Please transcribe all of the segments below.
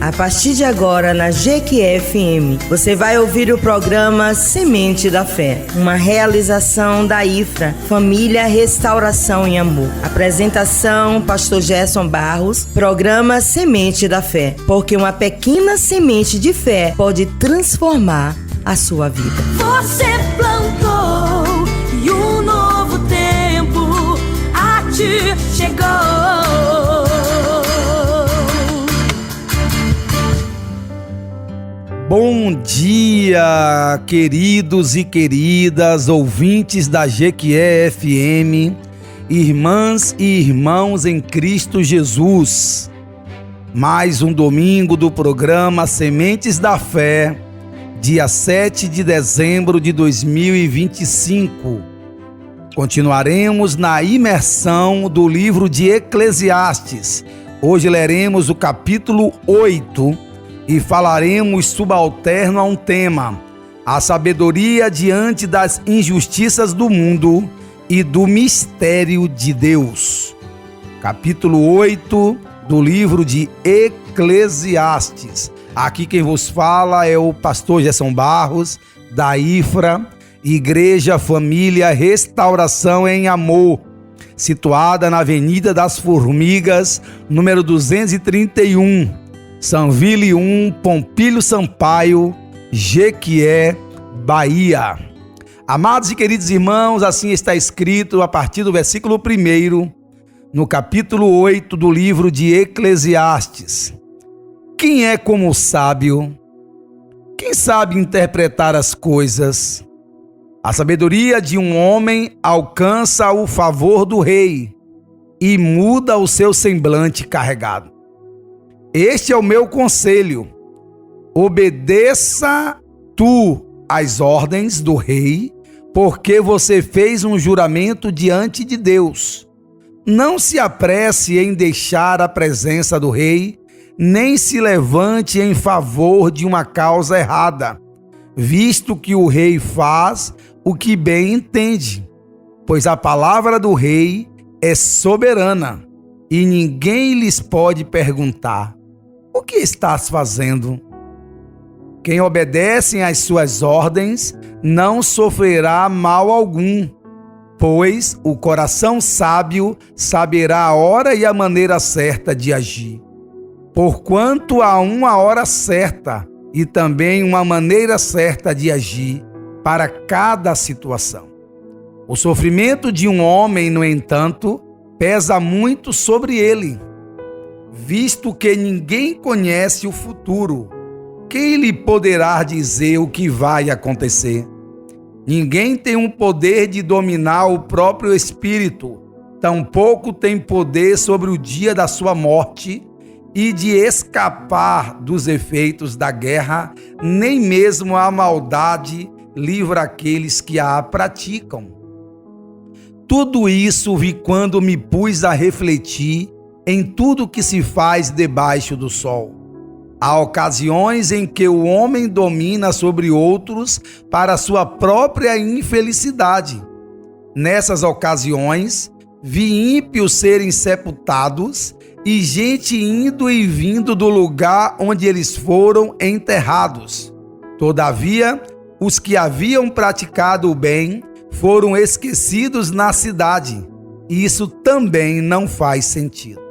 A partir de agora, na Jequié-FM, você vai ouvir o programa Semente da Fé, uma realização da IFRA, Família, Restauração e Amor. Apresentação, Pastor Gerson Barros, programa Semente da Fé, porque uma pequena semente de fé pode transformar a sua vida. Você plantou e um novo tempo a ti chegou. Bom dia, queridos e queridas ouvintes da Jequié FM, irmãs e irmãos em Cristo Jesus. Mais um domingo do programa Sementes da Fé, dia 7 de dezembro de 2025. Continuaremos na imersão do livro de Eclesiastes. Hoje leremos o capítulo 8 e falaremos subalterno a um tema: a sabedoria diante das injustiças do mundo e do mistério de Deus. Capítulo 8 do livro de Eclesiastes. Aqui quem vos fala é o pastor Gerson Barros, da IFRA, Igreja Família Restauração em Amor, situada na Avenida das Formigas, número 231, Sanville 1, Pompílio Sampaio, Jequié, Bahia. Amados e queridos irmãos, assim está escrito a partir do versículo 1, no capítulo 8 do livro de Eclesiastes. Quem é como o sábio? Quem sabe interpretar as coisas? A sabedoria de um homem alcança o favor do rei e muda o seu semblante carregado. Este é o meu conselho: obedeça tu às ordens do rei, porque você fez um juramento diante de Deus. Não se apresse em deixar a presença do rei, nem se levante em favor de uma causa errada, visto que o rei faz o que bem entende, pois a palavra do rei é soberana e ninguém lhes pode perguntar: o que estás fazendo? Quem obedece às suas ordens não sofrerá mal algum, pois o coração sábio saberá a hora e a maneira certa de agir. Porquanto há uma hora certa e também uma maneira certa de agir para cada situação. O sofrimento de um homem, no entanto, pesa muito sobre ele, visto que ninguém conhece o futuro. Quem lhe poderá dizer o que vai acontecer? Ninguém tem o poder de dominar o próprio espírito, tampouco tem poder sobre o dia da sua morte e de escapar dos efeitos da guerra, nem mesmo a maldade livra aqueles que a praticam. Tudo isso vi quando me pus a refletir em tudo que se faz debaixo do sol. Há ocasiões em que o homem domina sobre outros para sua própria infelicidade. Nessas ocasiões, vi ímpios serem sepultados e gente indo e vindo do lugar onde eles foram enterrados. Todavia, os que haviam praticado o bem foram esquecidos na cidade. E isso também não faz sentido.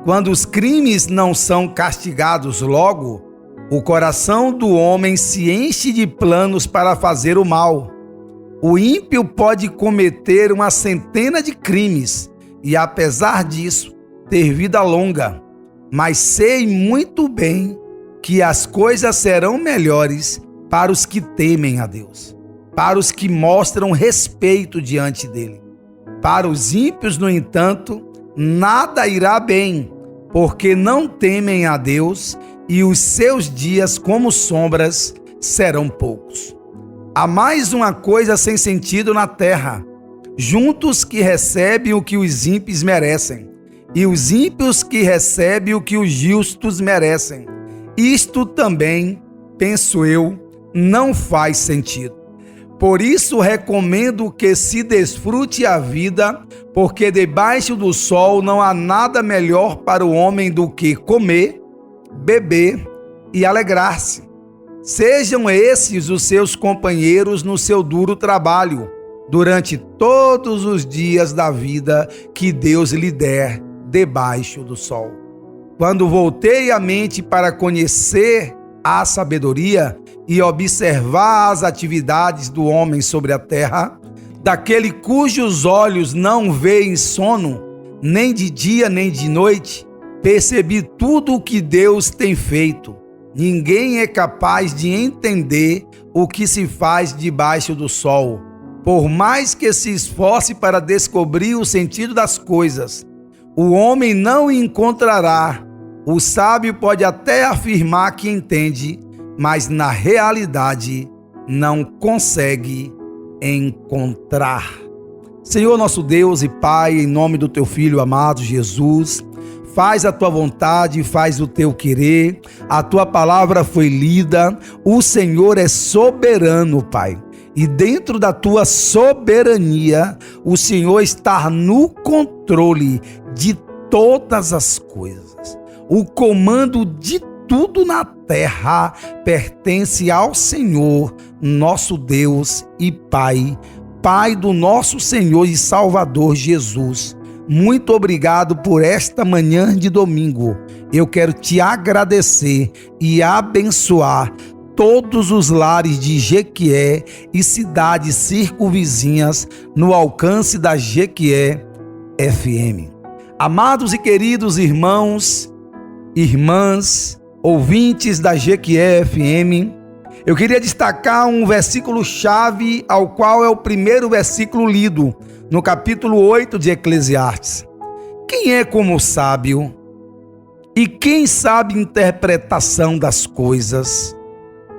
Quando os crimes não são castigados logo, o coração do homem se enche de planos para fazer o mal. O ímpio pode cometer uma centena de crimes e, apesar disso, ter vida longa. Mas sei muito bem que as coisas serão melhores para os que temem a Deus, para os que mostram respeito diante dele. Para os ímpios, no entanto, nada irá bem, porque não temem a Deus e os seus dias, como sombras, serão poucos. Há mais uma coisa sem sentido na terra: juntos que recebem o que os ímpios merecem, e os ímpios que recebem o que os justos merecem. Isto também, penso eu, não faz sentido. Por isso recomendo que se desfrute a vida, porque debaixo do sol não há nada melhor para o homem do que comer, beber e alegrar-se. Sejam esses os seus companheiros no seu duro trabalho, durante todos os dias da vida que Deus lhe der debaixo do sol. Quando voltei a mente para conhecer a sabedoria e observar as atividades do homem sobre a terra, daquele cujos olhos não veem sono, nem de dia nem de noite, percebi tudo o que Deus tem feito. Ninguém é capaz de entender o que se faz debaixo do sol, por mais que se esforce para descobrir o sentido das coisas. O homem não encontrará. O sábio pode até afirmar que entende, mas na realidade não consegue encontrar. Senhor nosso Deus e Pai, em nome do Teu Filho amado Jesus, faz a Tua vontade, faz o Teu querer. A Tua palavra foi lida. O Senhor é soberano, Pai. E dentro da Tua soberania, o Senhor está no controle de todas as coisas. O comando de tudo na terra pertence ao Senhor, nosso Deus e Pai, Pai do nosso Senhor e Salvador Jesus. Muito obrigado por esta manhã de domingo. Eu quero te agradecer e abençoar todos os lares de Jequié e cidades circunvizinhas no alcance da Jequié FM. Amados e queridos irmãos, irmãs, ouvintes da Jequié FM, eu queria destacar um versículo-chave, ao qual é o primeiro versículo lido, no capítulo 8 de Eclesiastes. Quem é como o sábio? E quem sabe interpretação das coisas?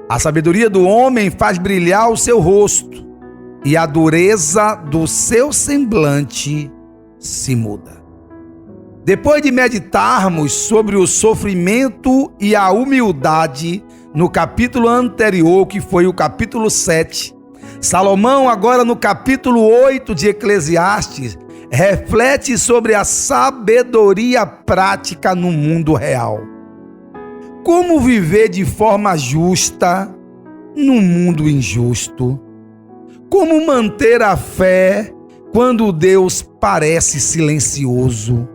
A sabedoria do homem faz brilhar o seu rosto, e a dureza do seu semblante se muda. Depois de meditarmos sobre o sofrimento e a humildade no capítulo anterior, que foi o capítulo 7, Salomão, agora no capítulo 8 de Eclesiastes, reflete sobre a sabedoria prática no mundo real. Como viver de forma justa num mundo injusto? Como manter a fé quando Deus parece silencioso?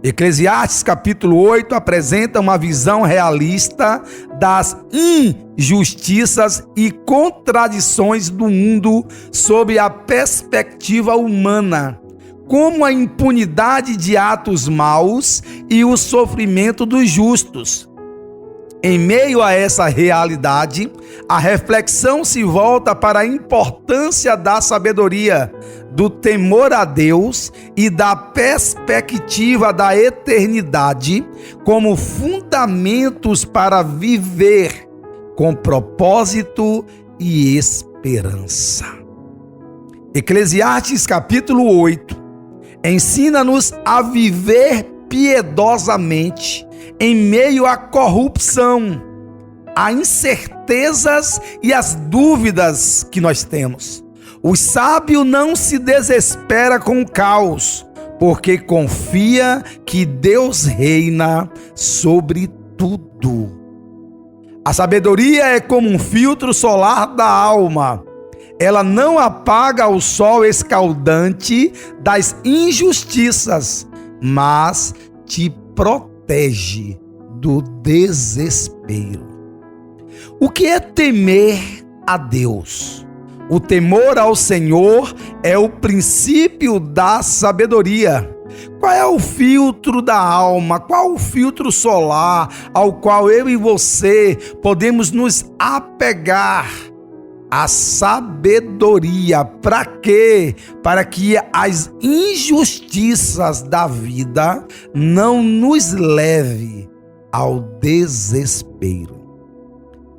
Eclesiastes capítulo 8 apresenta uma visão realista das injustiças e contradições do mundo sob a perspectiva humana, como a impunidade de atos maus e o sofrimento dos justos. Em meio a essa realidade, a reflexão se volta para a importância da sabedoria, do temor a Deus e da perspectiva da eternidade como fundamentos para viver com propósito e esperança. Eclesiastes capítulo 8 ensina-nos a viver piedosamente em meio à corrupção, a incertezas e as dúvidas que nós temos. O sábio não se desespera com o caos, porque confia que Deus reina sobre tudo. A sabedoria é como um filtro solar da alma. Ela não apaga o sol escaldante das injustiças, mas te protege do desespero. O que é temer a Deus? O temor ao Senhor é o princípio da sabedoria. Qual é o filtro da alma? Qual o filtro solar ao qual eu e você podemos nos apegar? A sabedoria. Para quê? Para que as injustiças da vida não nos leve ao desespero.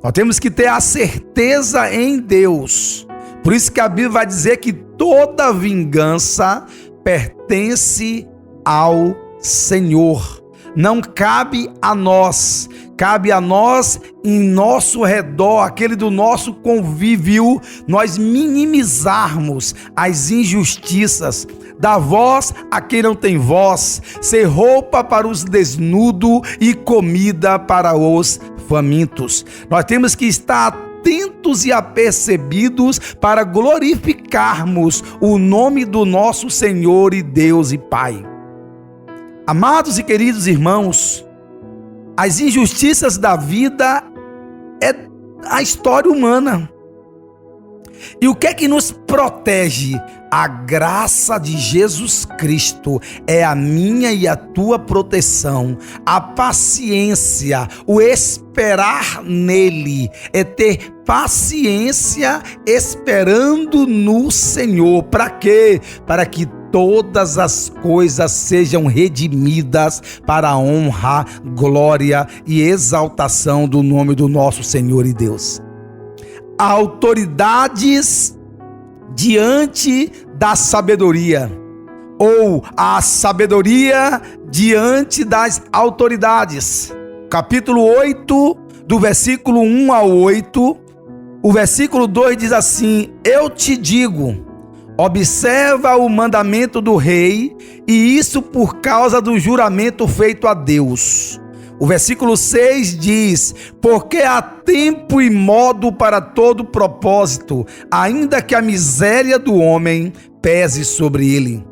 Nós temos que ter a certeza em Deus. Por isso que a Bíblia vai dizer que toda vingança pertence ao Senhor. Não cabe a nós. Cabe a nós em nosso redor, aquele do nosso convívio, nós minimizarmos as injustiças, dar voz a quem não tem voz, ser roupa para os desnudos e comida para os famintos. Nós temos que estar atentos e apercebidos para glorificarmos o nome do nosso Senhor e Deus e Pai. Amados e queridos irmãos, as injustiças da vida é a história humana. E o que é que nos protege? A graça de Jesus Cristo é a minha e a tua proteção. A paciência, o esperar nele, é ter paciência esperando no Senhor. Para quê? Para que todas as coisas sejam redimidas para a honra, glória e exaltação do nome do nosso Senhor e Deus. Autoridades diante da sabedoria, ou a sabedoria diante das autoridades. Capítulo 8, do versículo 1 ao 8, o versículo 2 diz assim: eu te digo, observa o mandamento do rei, e isso por causa do juramento feito a Deus. O versículo 6 diz: porque há tempo e modo para todo propósito, ainda que a miséria do homem pese sobre ele.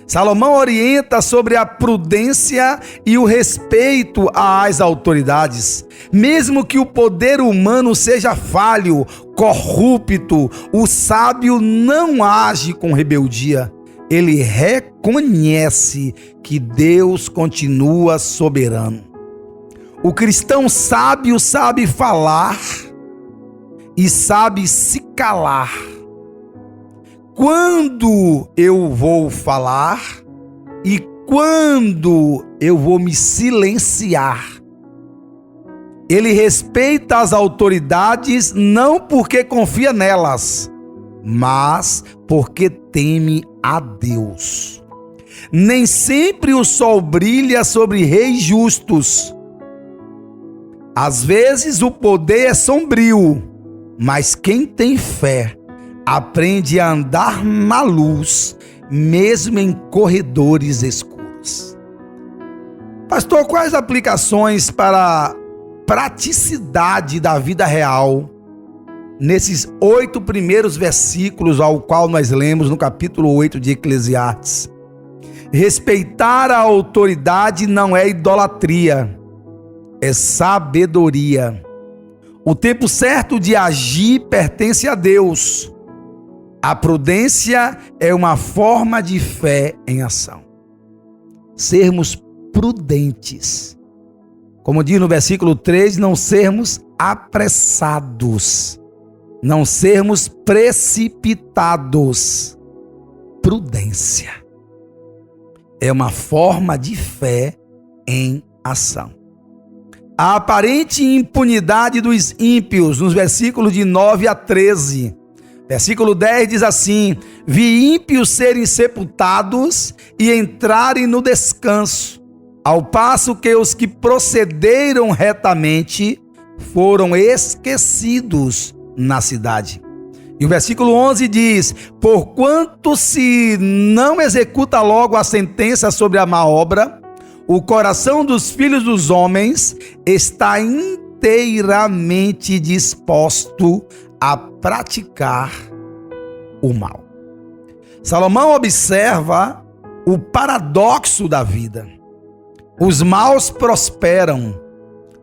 Salomão orienta sobre a prudência e o respeito às autoridades. Mesmo que o poder humano seja falho, corrupto, o sábio não age com rebeldia. Ele reconhece que Deus continua soberano. O cristão sábio sabe falar e sabe se calar. Quando eu vou falar e quando eu vou me silenciar. Ele respeita as autoridades não porque confia nelas, mas porque teme a Deus. Nem sempre o sol brilha sobre reis justos. Às vezes o poder é sombrio, mas quem tem fé aprende a andar na luz, mesmo em corredores escuros. Pastor, quais aplicações para a praticidade da vida real nesses 8 primeiros versículos ao qual nós lemos no capítulo 8 de Eclesiastes? Respeitar a autoridade não é idolatria, é sabedoria. O tempo certo de agir pertence a Deus. A prudência é uma forma de fé em ação. Sermos prudentes. Como diz no versículo 3, não sermos apressados. Não sermos precipitados. Prudência é uma forma de fé em ação. A aparente impunidade dos ímpios, nos versículos de 9 a 13. Versículo 10 diz assim: vi ímpios serem sepultados e entrarem no descanso, ao passo que os que procederam retamente foram esquecidos na cidade. E o versículo 11 diz: porquanto se não executa logo a sentença sobre a má obra, o coração dos filhos dos homens está inteiramente disposto a praticar o mal. Salomão observa o paradoxo da vida. Os maus prosperam,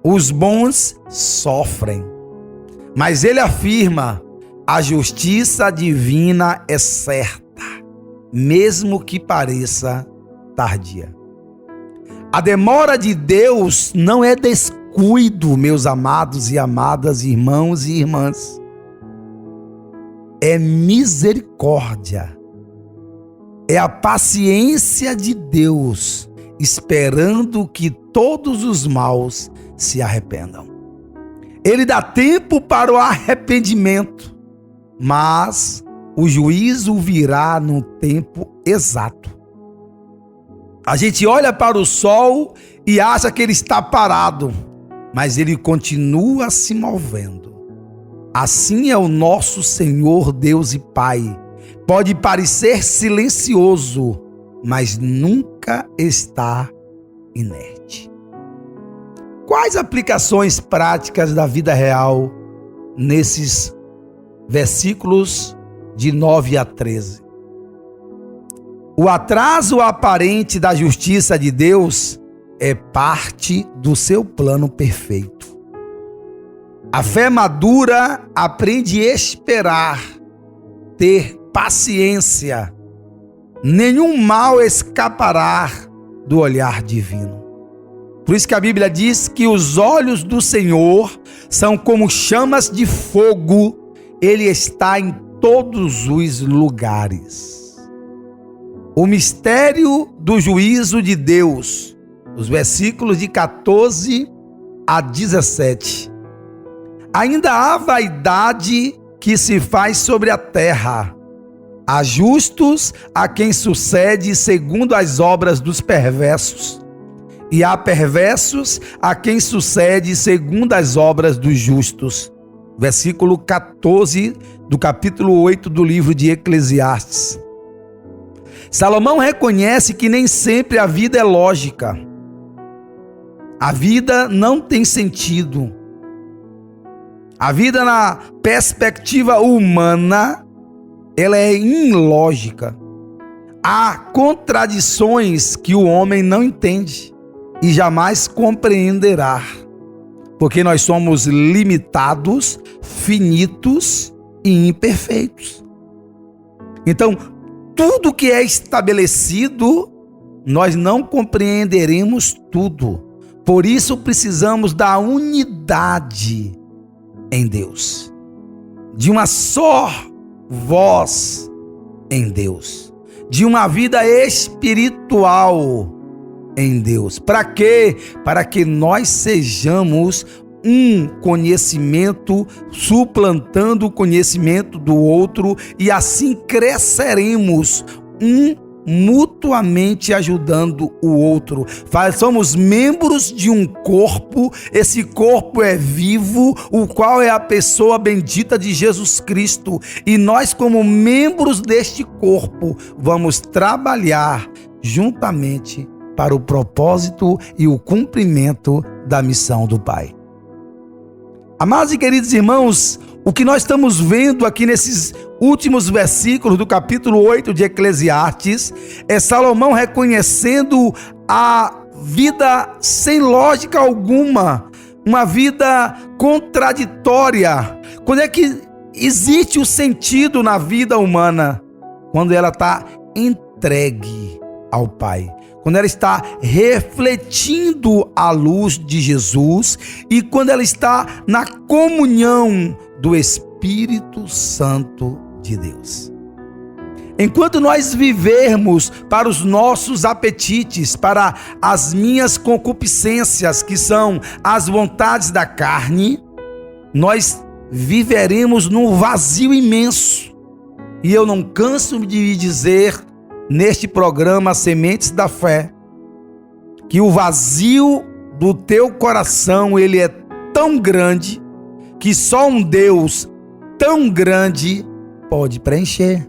os bons sofrem. Mas ele afirma: a justiça divina é certa, mesmo que pareça tardia. A demora de Deus não é descuido, meus amados e amadas irmãos e irmãs. É misericórdia. É a paciência de Deus, esperando que todos os maus se arrependam. Ele dá tempo para o arrependimento, mas o juízo virá no tempo exato. A gente olha para o sol e acha que ele está parado, mas ele continua se movendo. Assim é o nosso Senhor Deus e Pai. Pode parecer silencioso, mas nunca está inerte. Quais aplicações práticas da vida real nesses versículos de 9 a 13? O atraso aparente da justiça de Deus é parte do seu plano perfeito. A fé madura aprende a esperar, ter paciência. Nenhum mal escapará do olhar divino. Por isso que a Bíblia diz que os olhos do Senhor são como chamas de fogo. Ele está em todos os lugares. O mistério do juízo de Deus, os versículos de 14 a 17. Ainda há vaidade que se faz sobre a terra. Há justos a quem sucede segundo as obras dos perversos. E há perversos a quem sucede segundo as obras dos justos. Versículo 14 do capítulo 8 do livro de Eclesiastes. Salomão reconhece que nem sempre a vida é lógica. A vida não tem sentido. A vida na perspectiva humana, ela é ilógica. Há contradições que o homem não entende e jamais compreenderá, porque nós somos limitados, finitos e imperfeitos. Então, tudo que é estabelecido, nós não compreenderemos tudo. Por isso precisamos da unidade em Deus, de uma só voz em Deus, de uma vida espiritual em Deus. Para quê? Para que nós sejamos um conhecimento suplantando o conhecimento do outro, e assim cresceremos mutuamente ajudando o outro. Somos membros de um corpo. Esse corpo é vivo, o qual é a pessoa bendita de Jesus Cristo, e nós, como membros deste corpo, vamos trabalhar juntamente para o propósito e o cumprimento da missão do Pai. Amados e queridos irmãos, o que nós estamos vendo aqui nesses últimos versículos do capítulo 8 de Eclesiastes é Salomão reconhecendo a vida sem lógica alguma, uma vida contraditória. Quando é que existe o sentido na vida humana? Quando ela está entregue ao Pai, quando ela está refletindo a luz de Jesus e quando ela está na comunhão do Espírito Santo de Deus. Enquanto nós vivermos para os nossos apetites, para as minhas concupiscências, que são as vontades da carne, nós viveremos num vazio imenso. E eu não canso de dizer neste programa Sementes da Fé que o vazio do teu coração, ele é tão grande que só um Deus tão grande pode preencher.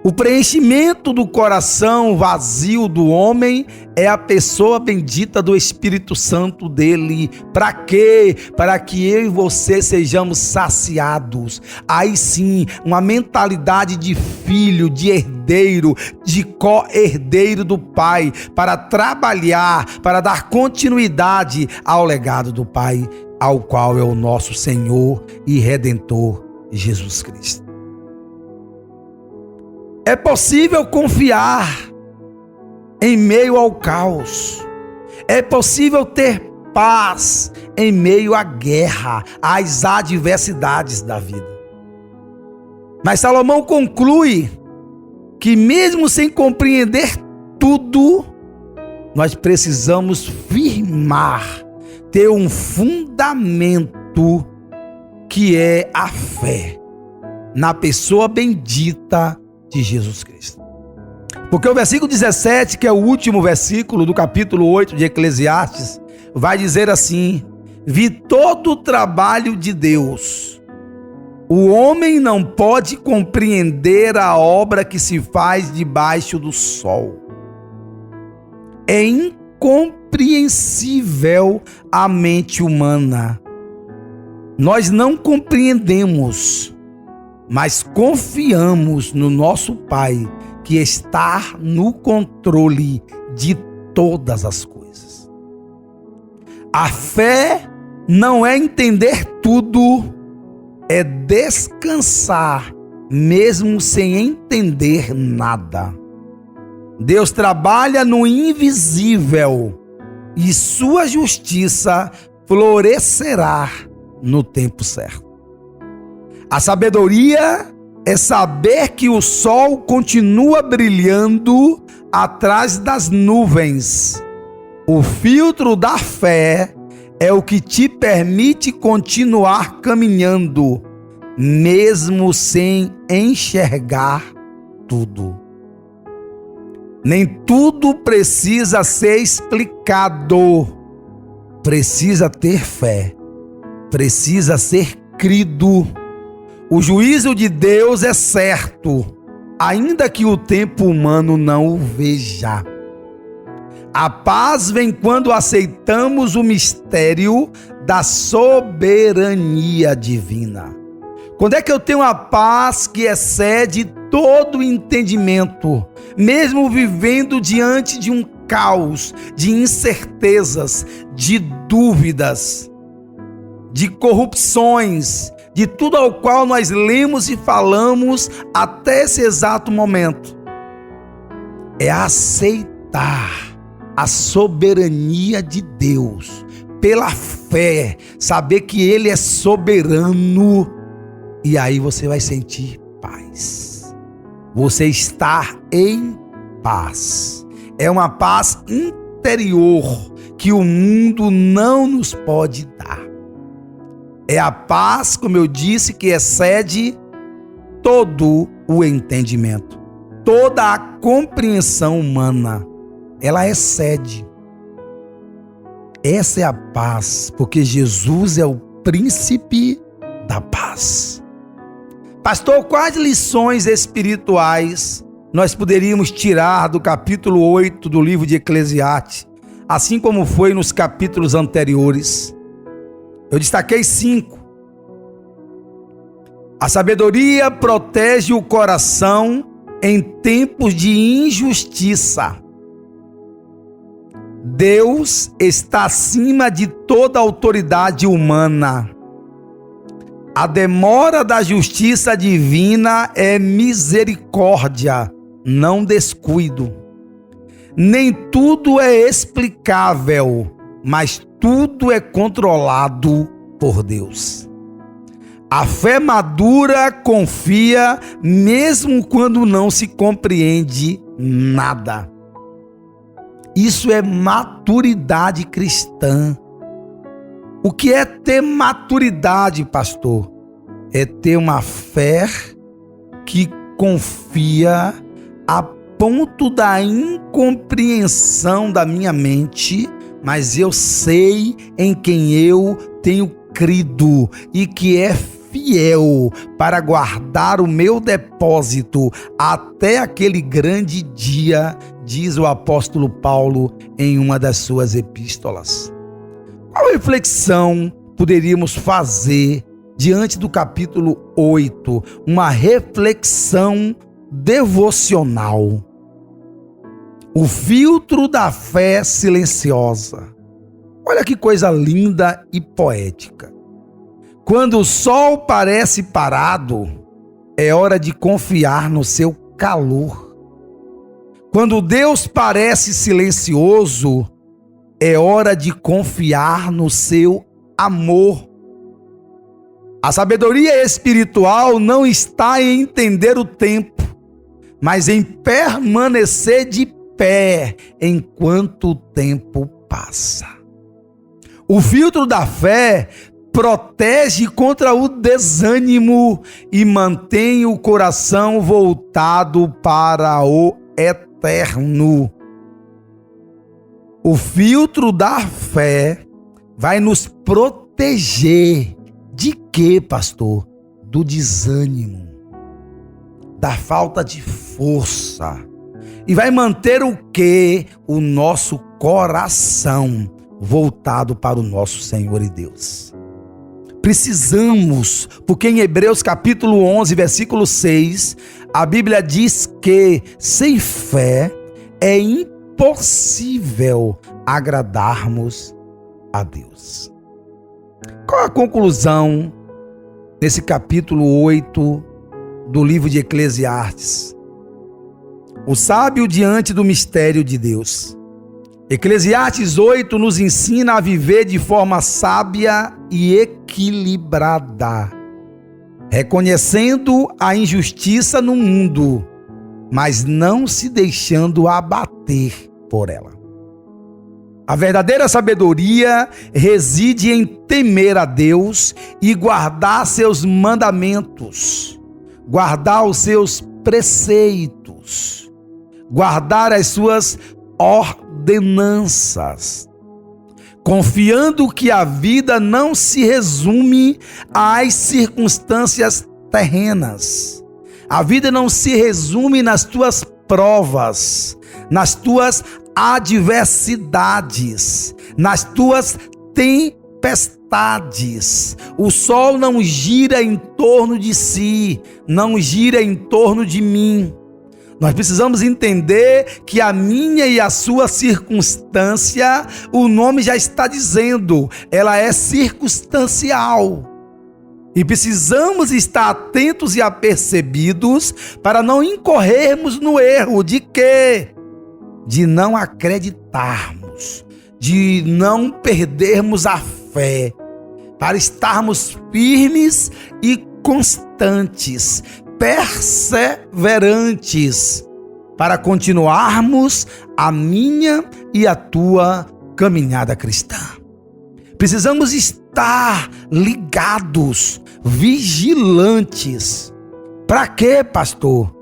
O preenchimento do coração vazio do homem é a pessoa bendita do Espírito Santo dele. Para quê? Para que eu e você sejamos saciados. Aí sim, uma mentalidade de filho, de herdeiro, de co-herdeiro do Pai, para trabalhar, para dar continuidade ao legado do Pai, ao qual é o nosso Senhor e Redentor Jesus Cristo. É possível confiar em meio ao caos. É possível ter paz em meio à guerra, às adversidades da vida. Mas Salomão conclui que mesmo sem compreender tudo, nós precisamos firmar, ter um fundamento que é a fé na pessoa bendita de Jesus Cristo. Porque o versículo 17, que é o último versículo do capítulo 8 de Eclesiastes, vai dizer assim: vi todo o trabalho de Deus. O homem não pode compreender a obra que se faz debaixo do sol. É incompreensível à mente humana. Nós não compreendemos, mas confiamos no nosso Pai, que está no controle de todas as coisas. A fé não é entender tudo, é descansar mesmo sem entender nada. Deus trabalha no invisível e sua justiça florescerá no tempo certo. A sabedoria é saber que o sol continua brilhando atrás das nuvens. O filtro da fé é o que te permite continuar caminhando, mesmo sem enxergar tudo. Nem tudo precisa ser explicado. Precisa ter fé. Precisa ser crido. O juízo de Deus é certo, ainda que o tempo humano não o veja. A paz vem quando aceitamos o mistério da soberania divina. Quando é que eu tenho a paz que excede todo entendimento, mesmo vivendo diante de um caos, de incertezas, de dúvidas, de corrupções, de tudo ao qual nós lemos e falamos até esse exato momento? É aceitar a soberania de Deus pela fé, saber que Ele é soberano, e aí você vai sentir paz. Você está em paz. É uma paz interior que o mundo não nos pode dar. É a paz, como eu disse, que excede todo o entendimento, toda a compreensão humana. Ela excede. Essa é a paz, porque Jesus é o príncipe da paz. Pastor, quais lições espirituais nós poderíamos tirar do capítulo 8 do livro de Eclesiastes, assim como foi nos capítulos anteriores? Eu destaquei 5. A sabedoria protege o coração em tempos de injustiça. Deus está acima de toda autoridade humana. A demora da justiça divina é misericórdia, não descuido. Nem tudo é explicável, mas tudo é controlado por Deus. A fé madura confia mesmo quando não se compreende nada. Isso é maturidade cristã. O que é ter maturidade, pastor? É ter uma fé que confia a ponto da incompreensão da minha mente, mas eu sei em quem eu tenho crido e que é fiel para guardar o meu depósito até aquele grande dia, diz o apóstolo Paulo em uma das suas epístolas. Qual reflexão poderíamos fazer diante do capítulo 8? Uma reflexão devocional. O filtro da fé silenciosa. Olha que coisa linda e poética. Quando o sol parece parado, é hora de confiar no seu calor. Quando Deus parece silencioso, é hora de confiar no seu amor. A sabedoria espiritual não está em entender o tempo, mas em permanecer de pé enquanto o tempo passa. O filtro da fé protege contra o desânimo e mantém o coração voltado para o eterno. O filtro da fé vai nos proteger. De quê, pastor? Do desânimo, da falta de força. E vai manter o quê? O nosso coração voltado para o nosso Senhor e Deus. Precisamos, porque em Hebreus capítulo 11, versículo 6, a Bíblia diz que sem fé é impossível agradarmos a Deus. Qual a conclusão nesse capítulo 8 do livro de Eclesiastes? O sábio diante do mistério de Deus. Eclesiastes 8 nos ensina a viver de forma sábia e equilibrada, reconhecendo a injustiça no mundo, mas não se deixando abater por ela. A verdadeira sabedoria reside em temer a Deus e guardar seus mandamentos, guardar os seus preceitos, guardar as suas ordenanças, confiando que a vida não se resume às circunstâncias terrenas. A vida não se resume nas tuas provas, nas tuas adversidades, nas tuas tempestades. O sol não gira em torno de si, não gira em torno de mim. Nós precisamos entender que a minha e a sua circunstância, o nome já está dizendo, ela é circunstancial. E precisamos estar atentos e apercebidos para não incorrermos no erro de quê? De não acreditarmos, de não perdermos a fé, para estarmos firmes e constantes, perseverantes, para continuarmos a minha e a tua caminhada cristã. Precisamos estar ligados, vigilantes. Para quê, pastor?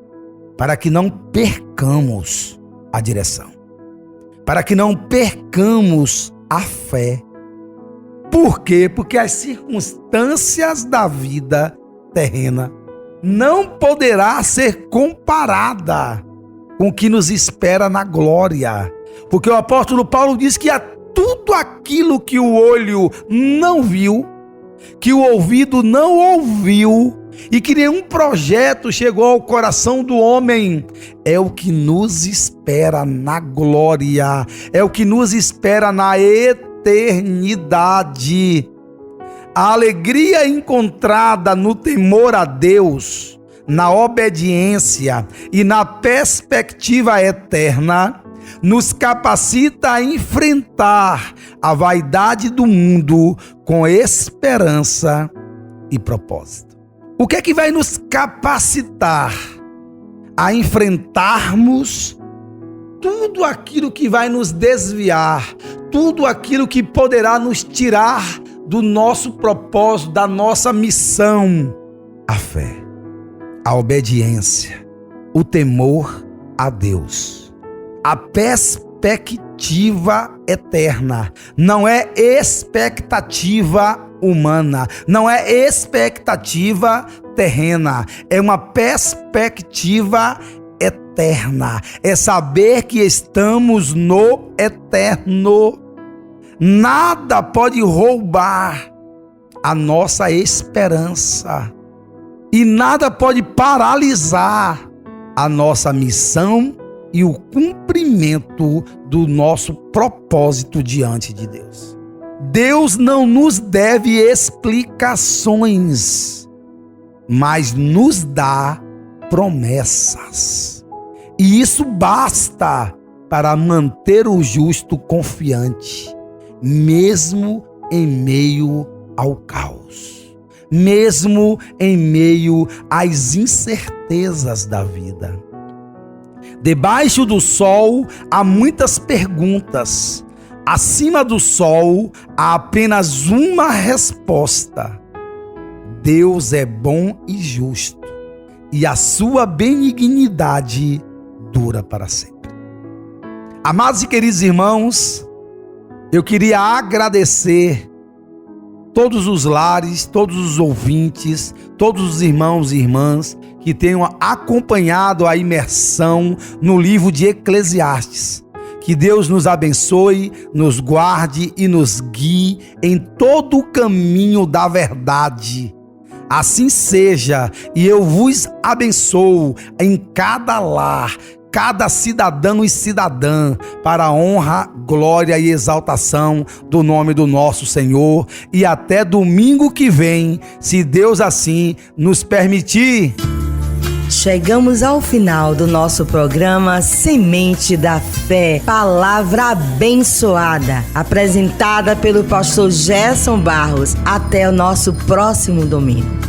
Para que não percamos a direção, para que não percamos a fé. Por quê? Porque as circunstâncias da vida terrena não poderá ser comparada com o que nos espera na glória. Porque o apóstolo Paulo diz que há tudo aquilo que o olho não viu, que o ouvido não ouviu e que nenhum projeto chegou ao coração do homem, é o que nos espera na glória, é o que nos espera na eternidade. A alegria encontrada no temor a Deus, na obediência e na perspectiva eterna, nos capacita a enfrentar a vaidade do mundo com esperança e propósito. O que é que vai nos capacitar a enfrentarmos tudo aquilo que vai nos desviar, tudo aquilo que poderá nos tirar do nosso propósito, da nossa missão? A fé, a obediência, o temor a Deus, a perspectiva eterna, não é expectativa humana, não é expectativa terrena, é uma perspectiva eterna, é saber que estamos no eterno. Nada pode roubar a nossa esperança e nada pode paralisar a nossa missão e o cumprimento do nosso propósito diante de Deus. Deus não nos deve explicações, mas nos dá promessas. E isso basta para manter o justo confiante, mesmo em meio ao caos, mesmo em meio às incertezas da vida. Debaixo do sol há muitas perguntas. Acima do sol há apenas uma resposta: Deus é bom e justo, e a sua benignidade dura para sempre. Amados e queridos irmãos, Eu queria agradecer todos os lares, todos os ouvintes, todos os irmãos e irmãs que tenham acompanhado a imersão no livro de Eclesiastes. Que Deus nos abençoe, nos guarde e nos guie em todo o caminho da verdade. Assim seja, e eu vos abençoo em cada lar, cada cidadão e cidadã, para a honra, glória e exaltação do nome do nosso Senhor. E até domingo que vem, se Deus assim nos permitir. Chegamos ao final do nosso programa Semente da Fé, palavra abençoada, apresentada pelo pastor Gerson Barros. Até o nosso próximo domingo.